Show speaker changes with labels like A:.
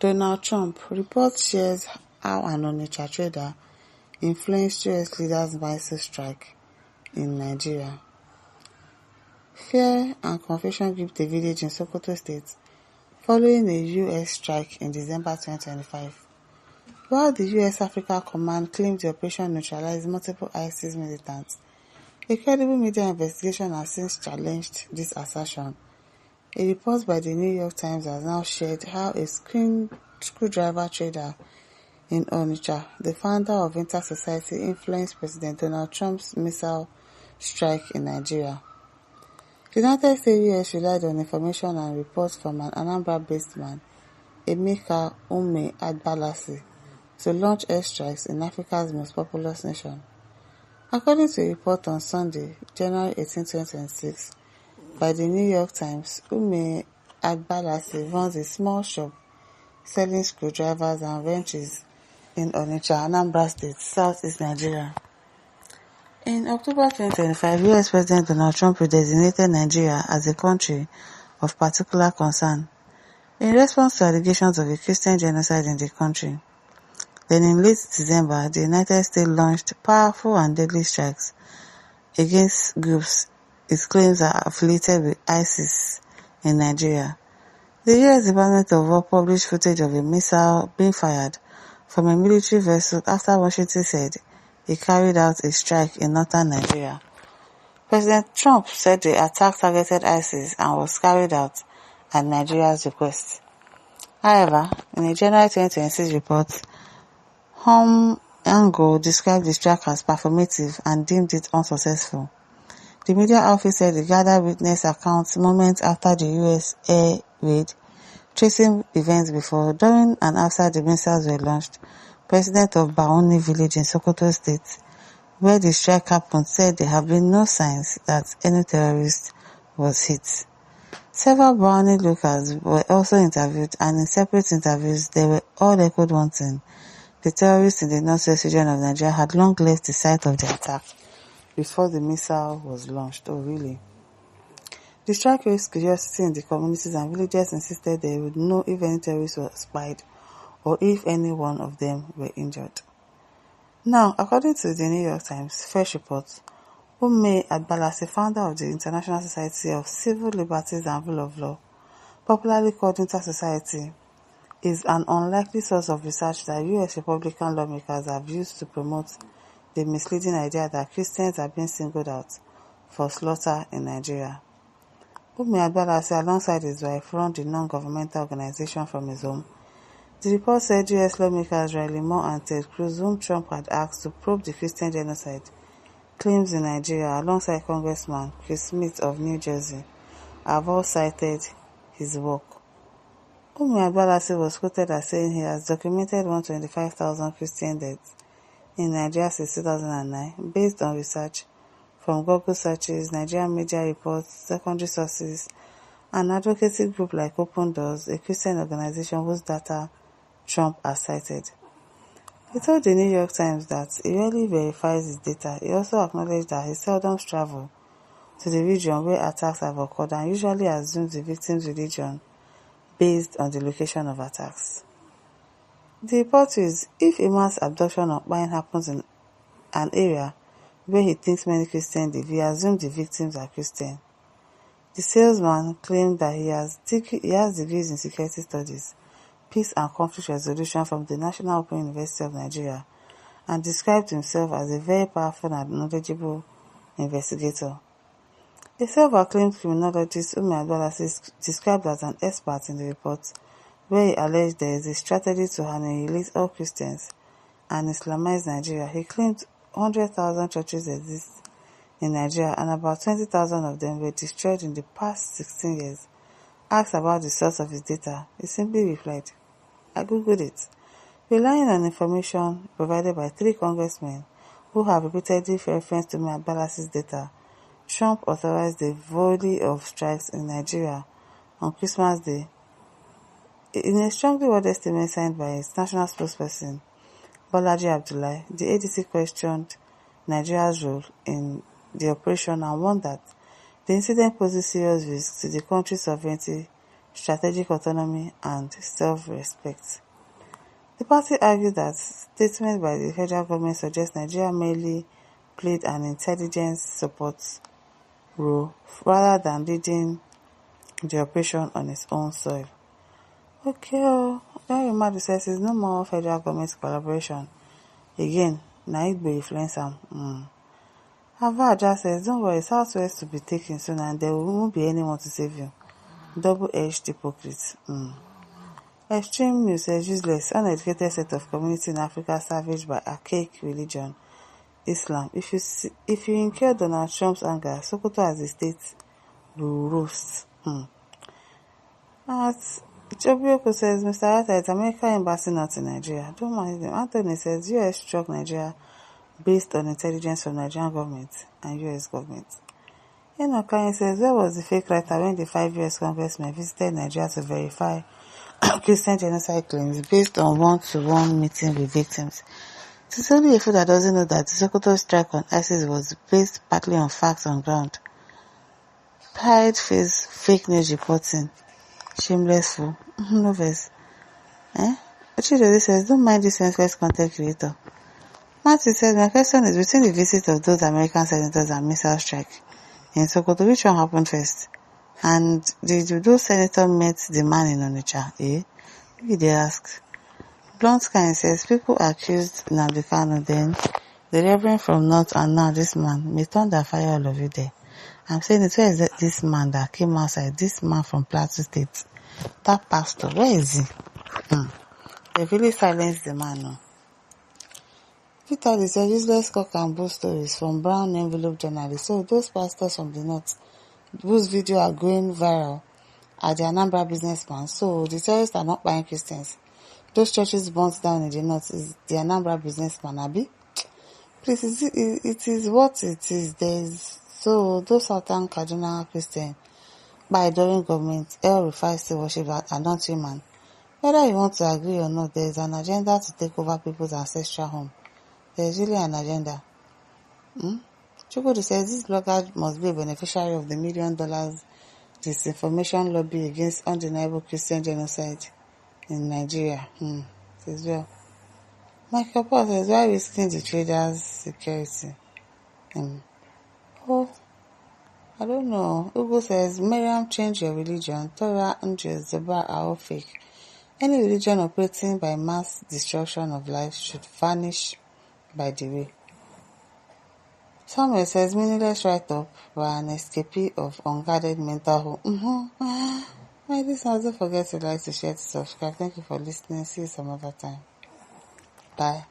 A: Donald Trump report shares how an Onitsha trader influenced US leaders' massive strike in Nigeria. Fear and confusion gripped a village in Sokoto State following a US strike in December 2025. While the US Africa Command claimed the operation neutralized multiple ISIS militants, a credible media investigation has since challenged this assertion. A report by the New York Times has now shared how a screwdriver trader in Onitsha, the founder of Inter-Society, influenced President Donald Trump's missile strike in Nigeria. The United States US relied on information and reports from an Anambra-based man, Emeka Ume Agbalasi, to launch airstrikes in Africa's most populous nation. According to a report on Sunday, January 18, 2026, by the New York Times, Ume Agbalasi runs a small shop selling screwdrivers and wrenches in Onitsha, Anambra State, southeast Nigeria. In October 2025, US President Donald Trump designated Nigeria as a country of particular concern in response to allegations of a Christian genocide in the country. Then in late December, the United States launched powerful and deadly strikes against groups it claims are affiliated with ISIS in Nigeria. The US Department of War published footage of a missile being fired from a military vessel after Washington said it carried out a strike in northern Nigeria. President Trump said the attack targeted ISIS and was carried out at Nigeria's request. However, in a January 2026 report, Ango described the strike as performative and deemed it unsuccessful. The media outfit said the gathered witness accounts moments after the US air raid, tracing events before, during and after the missiles were launched. President of B0MB village in Sokoto State, where the strike happened, said there have been no signs that any terrorist was hit. Several B0MB locals were also interviewed, and in separate interviews they were all echoed one thing: the terrorists in the northwest region of Nigeria had long left the site of the attack before the missile was launched. Oh, really? The strike raised curiosity in the communities, and villagers insisted they would know if any terrorists were spied or if any one of them were injured. Now, according to the New York Times fresh report, Ume Agbalasi, founder of the International Society of Civil Liberties and Rule of Law, popularly called Inter-Society, is an unlikely source of research that US Republican lawmakers have used to promote the misleading idea that Christians are being singled out for slaughter in Nigeria. Ume Agbalasi, alongside his wife, run the non-governmental organization from his home. The report said US lawmakers Riley Moore and Ted Cruz, whom Trump had asked to probe the Christian genocide claims in Nigeria, alongside Congressman Chris Smith of New Jersey, have all cited his work. Ume Agbalasi was quoted as saying he has documented 125,000 Christian deaths in Nigeria since 2009, based on research from Google searches, Nigerian media reports, secondary sources, and advocacy group like Open Doors, a Christian organization whose data Trump has cited. He told the New York Times that he rarely verifies his data. He also acknowledged that he seldom travels to the region where attacks have occurred and usually assumes the victim's religion based on the location of attacks. The report is, if a mass abduction or buying happens in an area where he thinks many Christians live, he assumes the victims are Christian. The salesman claimed that he has degrees in security studies, peace and conflict resolution from the National Open University of Nigeria, and described himself as a very powerful and knowledgeable investigator. A self-acclaimed criminologist, Ume Agbalasi, is described as an expert in the report, where he alleged there is a strategy to annihilate all Christians and Islamize Nigeria. He claimed 100,000 churches exist in Nigeria and about 20,000 of them were destroyed in the past 16 years. Asked about the source of his data, he simply replied, "I googled it." Relying on information provided by 3 congressmen who have repeatedly referenced to Ume Agbalasi's data, Trump authorized a volley of strikes in Nigeria on Christmas Day. In a strongly worded statement signed by its national spokesperson, Bolaji Abdullahi, the ADC questioned Nigeria's role in the operation and warned that the incident poses serious risks to the country's sovereignty, strategic autonomy, and self-respect. The party argued that statements by the federal government suggest Nigeria merely played an intelligence support role rather than leading the operation on its own soil. Okay, then Umadu says no more federal government collaboration. Again, na Igbo influence am. Avaja says, don't worry, Southwest will be taken soon and there won't be anyone to save you. Double-edged hypocrite. Extreme news says useless, uneducated set of community in Africa savaged by archaic religion, Islam. If you incur Donald Trump's anger, Sokoto as a state will roast. Chobioko says, Mr. Arthur, it's American embassy not in Nigeria. Don't mind them. Anthony says, US struck Nigeria based on intelligence from Nigerian government and US government. Client says, where was the fake writer when the 5 US congressmen visited Nigeria to verify Christian genocide claims based on one-to-one meeting with victims? It's only a fool that doesn't know that the Sokoto strike on ISIS was based partly on facts on ground. Pride face fake news reporting. Shameless fool. No verse. Chidori says, don't mind this senseless content creator. Matthew says, my question is between the visit of those American senators and missile strike in Sokoto, which one happened first? And did those senators met the man in Onitsha? Maybe they ask. Blunt Kind says, people accused Nnamdi Kanu then, the reverend from North and now this man, may turn their fire all of you there. I'm saying it, where is this man that came outside, this man from Plateau State? That pastor, where is he? They really silenced the man now. Peter is a useless cock and bull stories from brown envelope journalists. So those pastors from the north whose video are going viral are the Anambra businessmen. So the terrorists are not buying Christians. Those churches burnt down in the north is the Anambra businessman, Abi? Please, it is what it is. So those Southern Kaduna Christians by during government, El Rufai still worship are not human. Whether you want to agree or not, there is an agenda to take over people's ancestral home. There is really an agenda. Chukwudi says this blogger must be a beneficiary of the $1 million disinformation lobby against undeniable Christian genocide in Nigeria. Says well. Michael Paul says, why risking the traders' security? I don't know. Ugo says, Miriam, change your religion. Torah and Jezebel are all fake. Any religion operating by mass destruction of life should vanish by the way. Samuel says, meaningless write-up by an escapee of unguarded mental home. My listeners, don't forget to like, to share, to subscribe. Thank you for listening. See you some other time. Bye.